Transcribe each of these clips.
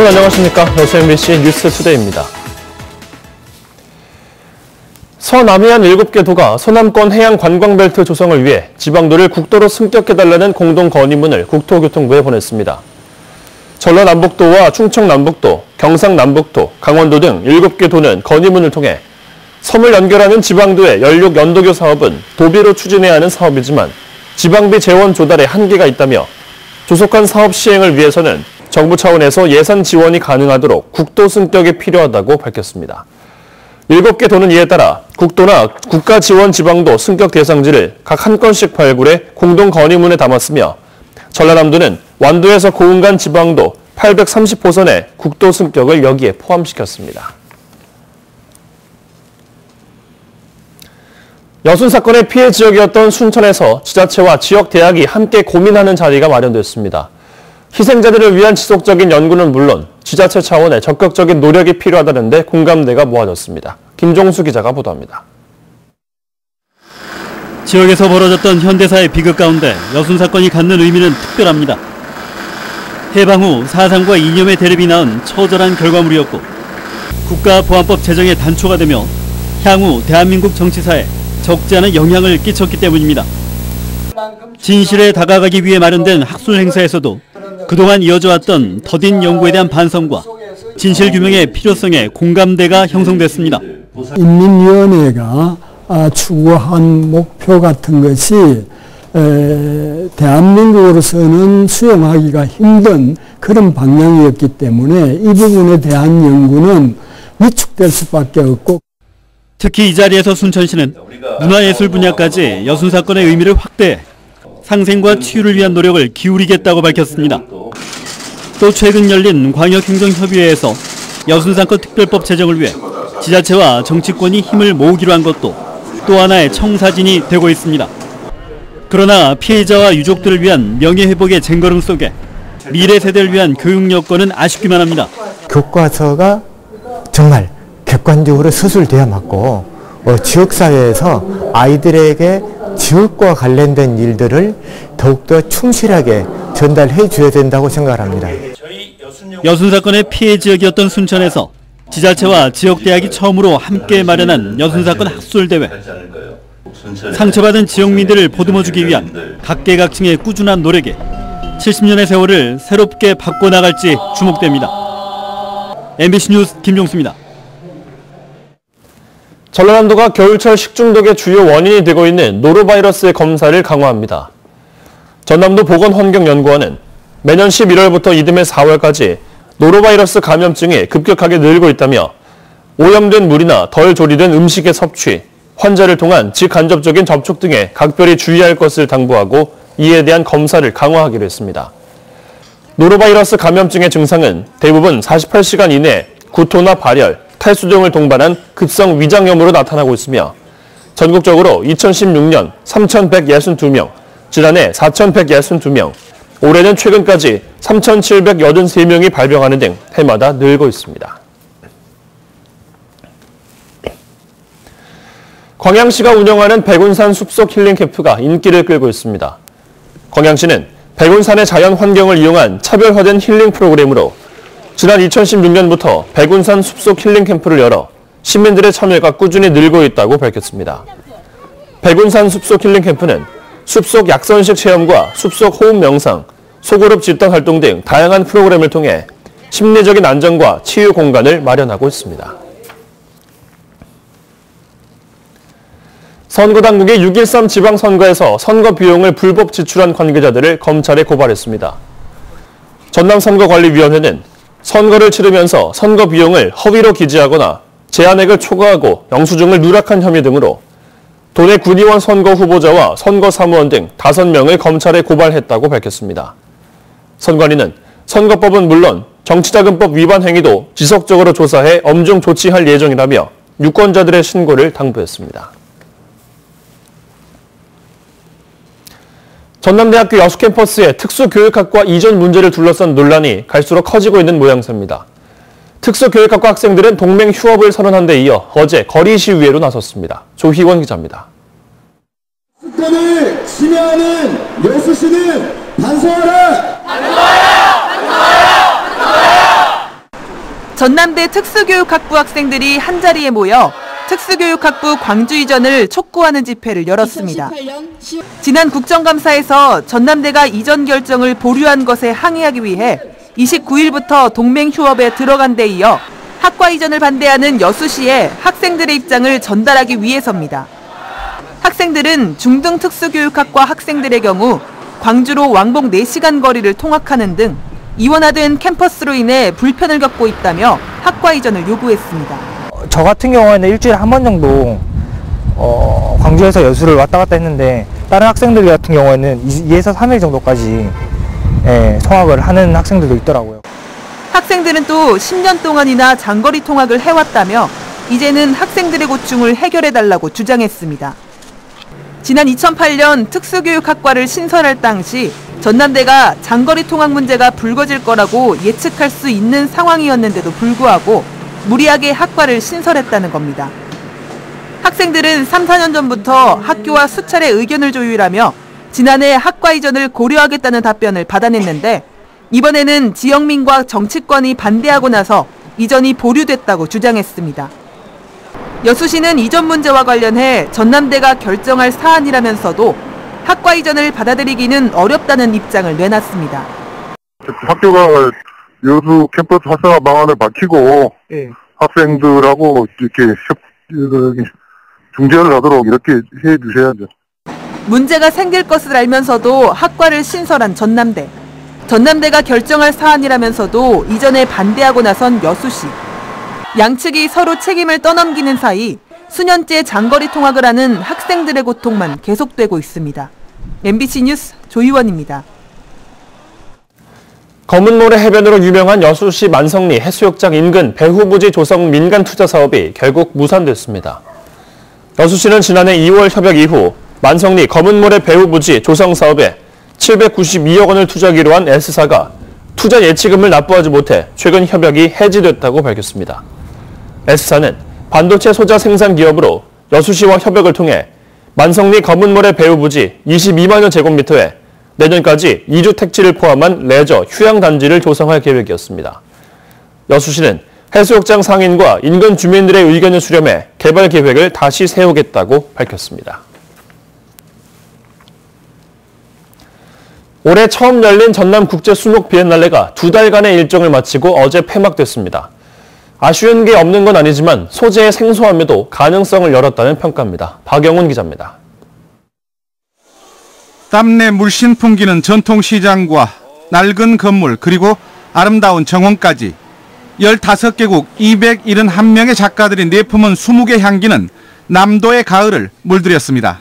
여러분 안녕하십니까. SMBC 뉴스투데이입니다. 서남해안 7개 도가 서남권 해양 관광벨트 조성을 위해 지방도를 국도로 승격해달라는 공동 건의문을 국토교통부에 보냈습니다. 전라남북도와 충청남북도, 경상남북도, 강원도 등 7개 도는 건의문을 통해 섬을 연결하는 지방도의 연륙 연도교 사업은 도비로 추진해야 하는 사업이지만 지방비 재원 조달에 한계가 있다며 조속한 사업 시행을 위해서는 정부 차원에서 예산 지원이 가능하도록 국도 승격이 필요하다고 밝혔습니다. 7개 도는 이에 따라 국도나 국가 지원 지방도 승격 대상지를 각 한 건씩 발굴해 공동 건의문에 담았으며 전라남도는 완도에서 고흥간 지방도 830호선의 국도 승격을 여기에 포함시켰습니다. 여순 사건의 피해 지역이었던 순천에서 지자체와 지역 대학이 함께 고민하는 자리가 마련됐습니다. 희생자들을 위한 지속적인 연구는 물론 지자체 차원의 적극적인 노력이 필요하다는데 공감대가 모아졌습니다. 김종수 기자가 보도합니다. 지역에서 벌어졌던 현대사의 비극 가운데 여순 사건이 갖는 의미는 특별합니다. 해방 후 사상과 이념의 대립이 낳은 처절한 결과물이었고 국가보안법 제정의 단초가 되며 향후 대한민국 정치사에 적지 않은 영향을 끼쳤기 때문입니다. 진실에 다가가기 위해 마련된 학술 행사에서도 그동안 이어져왔던 더딘 연구에 대한 반성과 진실규명의 필요성에 공감대가 형성됐습니다. 인민위원회가 추구한 목표 같은 것이 대한민국으로서는 수용하기가 힘든 그런 방향이었기 때문에 이 부분에 대한 연구는 위축될 수밖에 없고 특히 이 자리에서 순천시는 문화예술 분야까지 여순 사건의 의미를 확대해 상생과 치유를 위한 노력을 기울이겠다고 밝혔습니다. 또 최근 열린 광역행정협의회에서 여순 사건 특별법 제정을 위해 지자체와 정치권이 힘을 모으기로 한 것도 또 하나의 청사진이 되고 있습니다. 그러나 피해자와 유족들을 위한 명예회복의 쟁걸음 속에 미래 세대를 위한 교육 여건은 아쉽기만 합니다. 교과서가 정말 객관적으로 서술돼야 맞고 지역사회에서 아이들에게 지역과 관련된 일들을 더욱더 충실하게 전달해 줘야 된다고 생각합니다. 여순 사건의 피해 지역이었던 순천에서 지자체와 지역대학이 처음으로 함께 마련한 여순 사건 학술대회. 상처받은 지역민들을 보듬어주기 위한 각계각층의 꾸준한 노력에 70년의 세월을 새롭게 바꿔나갈지 주목됩니다. MBC 뉴스 김종수입니다. 전라남도가 겨울철 식중독의 주요 원인이 되고 있는 노로바이러스의 검사를 강화합니다. 전남도 보건환경연구원은 매년 11월부터 이듬해 4월까지 노로바이러스 감염증이 급격하게 늘고 있다며 오염된 물이나 덜 조리된 음식의 섭취, 환자를 통한 직간접적인 접촉 등에 각별히 주의할 것을 당부하고 이에 대한 검사를 강화하기로 했습니다. 노로바이러스 감염증의 증상은 대부분 48시간 이내 구토나 발열, 탈수 등을 동반한 급성 위장염으로 나타나고 있으며 전국적으로 2016년 3,162명, 지난해 4,162명, 올해는 최근까지 3,783명이 발병하는 등 해마다 늘고 있습니다. 광양시가 운영하는 백운산 숲속 힐링 캠프가 인기를 끌고 있습니다. 광양시는 백운산의 자연 환경을 이용한 차별화된 힐링 프로그램으로 지난 2016년부터 백운산 숲속 힐링 캠프를 열어 시민들의 참여가 꾸준히 늘고 있다고 밝혔습니다. 백운산 숲속 힐링 캠프는 숲속 약선식 체험과 숲속 호흡 명상, 소그룹 집단 활동 등 다양한 프로그램을 통해 심리적인 안정과 치유 공간을 마련하고 있습니다. 선거당국이 6.13 지방선거에서 선거 비용을 불법 지출한 관계자들을 검찰에 고발했습니다. 전남선거관리위원회는 선거를 치르면서 선거 비용을 허위로 기재하거나 제한액을 초과하고 영수증을 누락한 혐의 등으로 도내 군의원 선거 후보자와 선거 사무원 등 5명을 검찰에 고발했다고 밝혔습니다. 선관위는 선거법은 물론 정치자금법 위반 행위도 지속적으로 조사해 엄중 조치할 예정이라며 유권자들의 신고를 당부했습니다. 전남대학교 여수 캠퍼스의 특수교육학과 이전 문제를 둘러싼 논란이 갈수록 커지고 있는 모양새입니다. 특수교육학과 학생들은 동맹 휴업을 선언한 데 이어 어제 거리 시위회로 나섰습니다. 조희원 기자입니다. 수권을 침해하는 여수시는 반성하라! 반성하라! 반성하라! 반성하라! 전남대 특수교육학부 학생들이 한자리에 모여 특수교육학부 광주 이전을 촉구하는 집회를 열었습니다. 지난 국정감사에서 전남대가 이전 결정을 보류한 것에 항의하기 위해 29일부터 동맹휴업에 들어간 데 이어 학과 이전을 반대하는 여수시에 학생들의 입장을 전달하기 위해서입니다. 학생들은 중등특수교육학과 학생들의 경우 광주로 왕복 4시간 거리를 통학하는 등 이원화된 캠퍼스로 인해 불편을 겪고 있다며 학과 이전을 요구했습니다. 저 같은 경우에는 일주일에 한 번 정도 광주에서 여수를 왔다 갔다 했는데 다른 학생들 같은 경우에는 2에서 3일 정도까지 통학을 하는 학생들도 있더라고요. 학생들은 또 10년 동안이나 장거리 통학을 해왔다며 이제는 학생들의 고충을 해결해달라고 주장했습니다. 지난 2008년 특수교육학과를 신설할 당시 전남대가 장거리 통학 문제가 불거질 거라고 예측할 수 있는 상황이었는데도 불구하고 무리하게 학과를 신설했다는 겁니다. 학생들은 3, 4년 전부터 학교와 수차례 의견을 조율하며 지난해 학과 이전을 고려하겠다는 답변을 받아냈는데 이번에는 지역민과 정치권이 반대하고 나서 이전이 보류됐다고 주장했습니다. 여수시는 이전 문제와 관련해 전남대가 결정할 사안이라면서도 학과 이전을 받아들이기는 어렵다는 입장을 내놨습니다. 학교가 여수 캠퍼스 활성화 방안을 밝히고 학생들하고 이렇게 중재를 하도록 이렇게 해 주셔야죠. 문제가 생길 것을 알면서도 학과를 신설한 전남대. 전남대가 결정할 사안이라면서도 이전에 반대하고 나선 여수시. 양측이 서로 책임을 떠넘기는 사이 수년째 장거리 통학을 하는 학생들의 고통만 계속되고 있습니다. MBC 뉴스 조희원입니다. 검은모래 해변으로 유명한 여수시 만성리 해수욕장 인근 배후부지 조성 민간 투자 사업이 결국 무산됐습니다. 여수시는 지난해 2월 협약 이후 만성리 검은모래 배후부지 조성 사업에 792억 원을 투자하기로 한 S사가 투자 예치금을 납부하지 못해 최근 협약이 해지됐다고 밝혔습니다. S사는 반도체 소자 생산 기업으로 여수시와 협약을 통해 만성리 검은모래 배후부지 22만여 제곱미터에 내년까지 2주택지를 포함한 레저 휴양단지를 조성할 계획이었습니다. 여수시는 해수욕장 상인과 인근 주민들의 의견을 수렴해 개발 계획을 다시 세우겠다고 밝혔습니다. 올해 처음 열린 전남국제수목비엔날레가 2달간의 일정을 마치고 어제 폐막됐습니다. 아쉬운 게 없는 건 아니지만 소재의 생소함에도 가능성을 열었다는 평가입니다. 박영훈 기자입니다. 땀내 물씬 풍기는 전통시장과 낡은 건물 그리고 아름다운 정원까지 15개국 271명의 작가들이 내품은 20개 향기는 남도의 가을을 물들였습니다.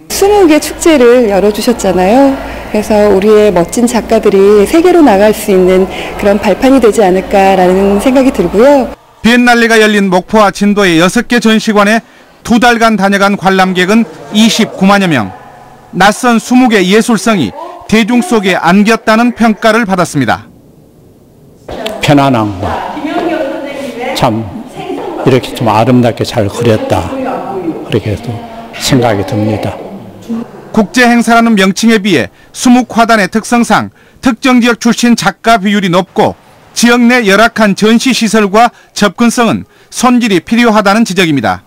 20개 축제를 열어주셨잖아요. 그래서 우리의 멋진 작가들이 세계로 나갈 수 있는 그런 발판이 되지 않을까라는 생각이 들고요. 비엔날레가 열린 목포와 진도의 6개 전시관에 2달간 다녀간 관람객은 29만여 명. 낯선 20개 예술성이 대중 속에 안겼다는 평가를 받았습니다. 편안함과 참 이렇게 좀 아름답게 잘 그렸다. 그렇게 또 생각이 듭니다. 국제 행사라는 명칭에 비해 수묵화단의 특성상 특정 지역 출신 작가 비율이 높고 지역 내 열악한 전시 시설과 접근성은 손질이 필요하다는 지적입니다.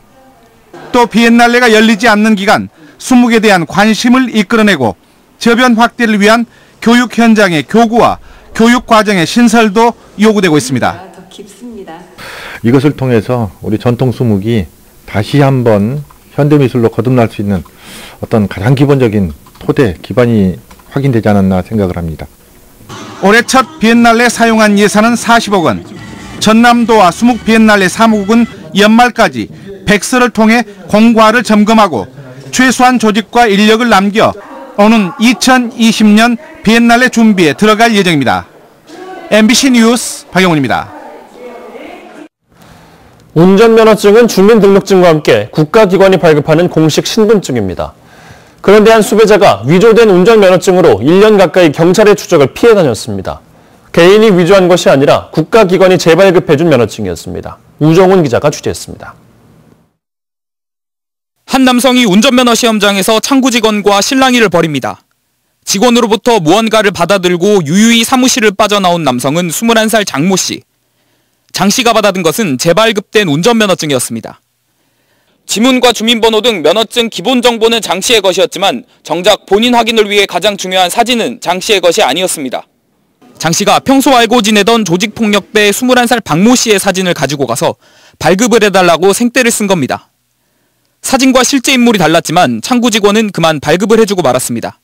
또 비엔날레가 열리지 않는 기간 20개에 대한 관심을 이끌어내고 저변 확대를 위한 교육 현장의 교구와 교육 과정의 신설도 요구되고 있습니다. 이것을 통해서 우리 전통 수묵이 다시 한번 현대미술로 거듭날 수 있는 어떤 가장 기본적인 토대, 기반이 확인되지 않았나 생각을 합니다. 올해 첫 비엔날레 사용한 예산은 40억 원. 전남도와 수묵 비엔날레 사무국은 연말까지 백서를 통해 공과를 점검하고 최소한 조직과 인력을 남겨 오는 2020년 비엔날레 준비에 들어갈 예정입니다. MBC 뉴스 박영훈입니다. 운전면허증은 주민등록증과 함께 국가기관이 발급하는 공식 신분증입니다. 그런데 한 수배자가 위조된 운전면허증으로 1년 가까이 경찰의 추적을 피해 다녔습니다. 개인이 위조한 것이 아니라 국가기관이 재발급해준 면허증이었습니다. 우정훈 기자가 취재했습니다. 한 남성이 운전면허 시험장에서 창구 직원과 실랑이를 벌입니다. 직원으로부터 무언가를 받아들고 유유히 사무실을 빠져나온 남성은 21살 장모 씨. 장 씨가 받아든 것은 재발급된 운전면허증이었습니다. 지문과 주민번호 등 면허증 기본 정보는 장 씨의 것이었지만 정작 본인 확인을 위해 가장 중요한 사진은 장 씨의 것이 아니었습니다. 장 씨가 평소 알고 지내던 조직폭력배 21살 박모 씨의 사진을 가지고 가서 발급을 해달라고 생떼를 쓴 겁니다. 사진과 실제 인물이 달랐지만 창구 직원은 그만 발급을 해주고 말았습니다.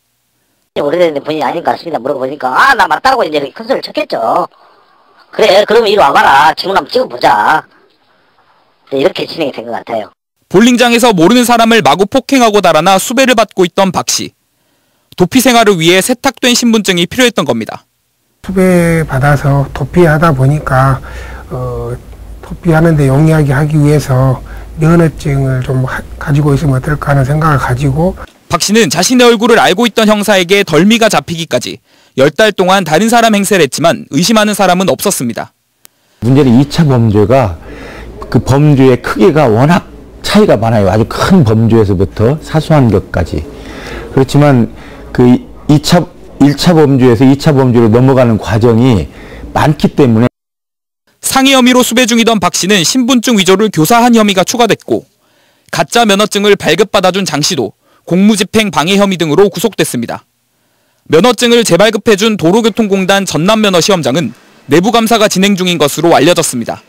오래된 분이 아닌 것 같습니다. 물어보니까 나 맞다고 이제 큰 소리를 쳤겠죠. 그래 그러면 이리 와봐라. 지문 한번 찍어보자. 이렇게 진행이 된 것 같아요. 볼링장에서 모르는 사람을 마구 폭행하고 달아나 수배를 받고 있던 박 씨. 도피 생활을 위해 세탁된 신분증이 필요했던 겁니다. 수배 받아서 도피하다 보니까 도피하는데 용이하게 하기 위해서 면허증을 좀 가지고 있으면 어떨까 하는 생각을 가지고 박 씨는 자신의 얼굴을 알고 있던 형사에게 덜미가 잡히기까지 10달 동안 다른 사람 행세를 했지만 의심하는 사람은 없었습니다. 문제는 2차 범죄가 그 범죄의 크기가 워낙 차이가 많아요. 아주 큰 범죄에서부터 사소한 것까지. 그렇지만 그 1차 범죄에서 2차 범죄로 넘어가는 과정이 많기 때문에 상해 혐의로 수배 중이던 박 씨는 신분증 위조를 교사한 혐의가 추가됐고 가짜 면허증을 발급받아준 장 씨도 공무집행 방해 혐의 등으로 구속됐습니다. 면허증을 재발급해준 도로교통공단 전남면허시험장은 내부 감사가 진행 중인 것으로 알려졌습니다.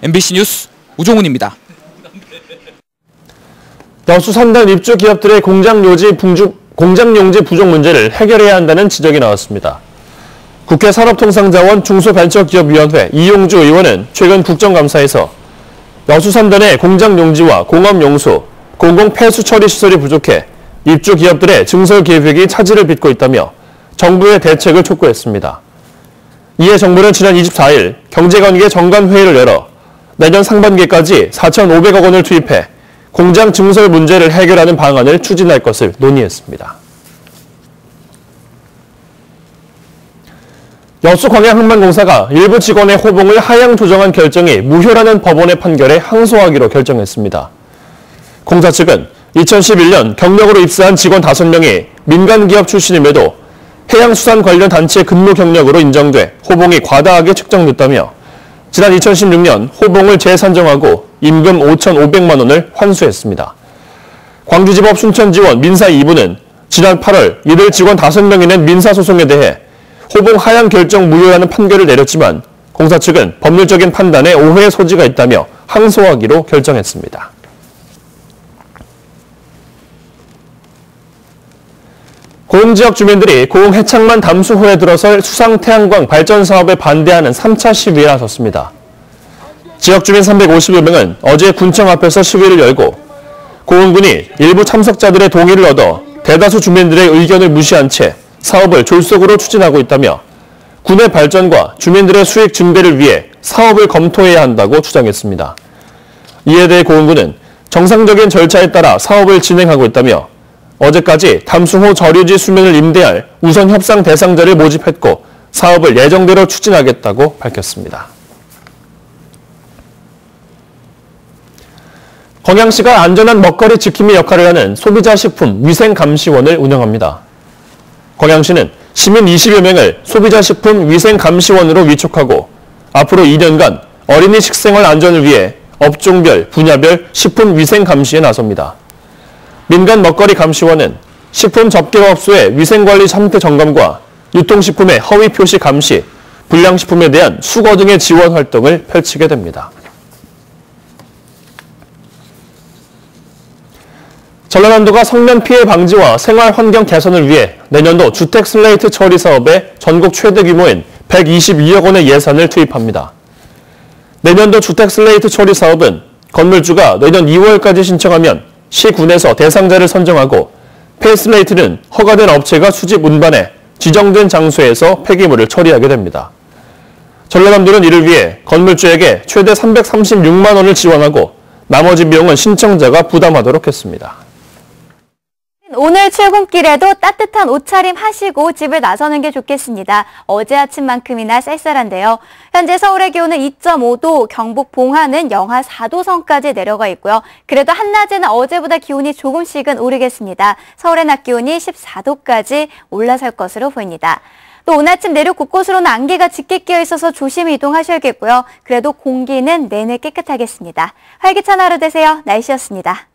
MBC 뉴스 우종훈입니다. 여수 산단 입주 기업들의 공장용지 부족 문제를 해결해야 한다는 지적이 나왔습니다. 국회 산업통상자원 중소벤처기업위원회 이용주 의원은 최근 국정감사에서 여수 산단의 공장용지와 공업용소, 공공폐수처리 시설이 부족해 입주 기업들의 증설 계획이 차질을 빚고 있다며 정부의 대책을 촉구했습니다. 이에 정부는 지난 24일 경제관계 정관회의를 열어 내년 상반기까지 4,500억 원을 투입해 공장 증설 문제를 해결하는 방안을 추진할 것을 논의했습니다. 여수광양항만공사가 일부 직원의 호봉을 하향 조정한 결정이 무효라는 법원의 판결에 항소하기로 결정했습니다. 공사 측은 2011년 경력으로 입사한 직원 5명이 민간기업 출신임에도 해양수산 관련 단체 근무 경력으로 인정돼 호봉이 과다하게 측정됐다며 지난 2016년 호봉을 재산정하고 임금 5,500만 원을 환수했습니다. 광주지법 순천지원 민사 2부는 지난 8월 이들 직원 5명이 낸 민사소송에 대해 호봉 하향 결정 무효라는 판결을 내렸지만 공사 측은 법률적인 판단에 오해의 소지가 있다며 항소하기로 결정했습니다. 고흥지역 주민들이 고흥 해창만 담수호에 들어설 수상태양광 발전 사업에 반대하는 3차 시위에 나섰습니다. 지역 주민 350여 명은 어제 군청 앞에서 시위를 열고 고흥군이 일부 참석자들의 동의를 얻어 대다수 주민들의 의견을 무시한 채 사업을 졸속으로 추진하고 있다며 군의 발전과 주민들의 수익 증대를 위해 사업을 검토해야 한다고 주장했습니다. 이에 대해 고흥군은 정상적인 절차에 따라 사업을 진행하고 있다며 어제까지 담수호 저류지 수면을 임대할 우선 협상 대상자를 모집했고 사업을 예정대로 추진하겠다고 밝혔습니다. 광양시가 안전한 먹거리 지킴이 역할을 하는 소비자식품 위생감시원을 운영합니다. 광양시는 시민 20여 명을 소비자식품 위생감시원으로 위촉하고 앞으로 2년간 어린이 식생활 안전을 위해 업종별, 분야별 식품 위생감시에 나섭니다. 민간 먹거리 감시원은 식품 접객업소의 위생관리 상태 점검과 유통식품의 허위 표시 감시, 불량식품에 대한 수거 등의 지원 활동을 펼치게 됩니다. 전라남도가 성면 피해 방지와 생활 환경 개선을 위해 내년도 주택 슬레이트 처리 사업에 전국 최대 규모인 122억 원의 예산을 투입합니다. 내년도 주택 슬레이트 처리 사업은 건물주가 내년 2월까지 신청하면 시군에서 대상자를 선정하고 폐슬레이트는 허가된 업체가 수집 운반해 지정된 장소에서 폐기물을 처리하게 됩니다. 전라남도는 이를 위해 건물주에게 최대 336만 원을 지원하고 나머지 비용은 신청자가 부담하도록 했습니다. 오늘 출근길에도 따뜻한 옷차림 하시고 집을 나서는 게 좋겠습니다. 어제 아침만큼이나 쌀쌀한데요. 현재 서울의 기온은 2.5도, 경북 봉화는 영하 4도 선까지 내려가 있고요. 그래도 한낮에는 어제보다 기온이 조금씩은 오르겠습니다. 서울의 낮 기온이 14도까지 올라설 것으로 보입니다. 또 오늘 아침 내륙 곳곳으로는 안개가 짙게 끼어 있어서 조심히 이동하셔야겠고요. 그래도 공기는 내내 깨끗하겠습니다. 활기찬 하루 되세요. 날씨였습니다.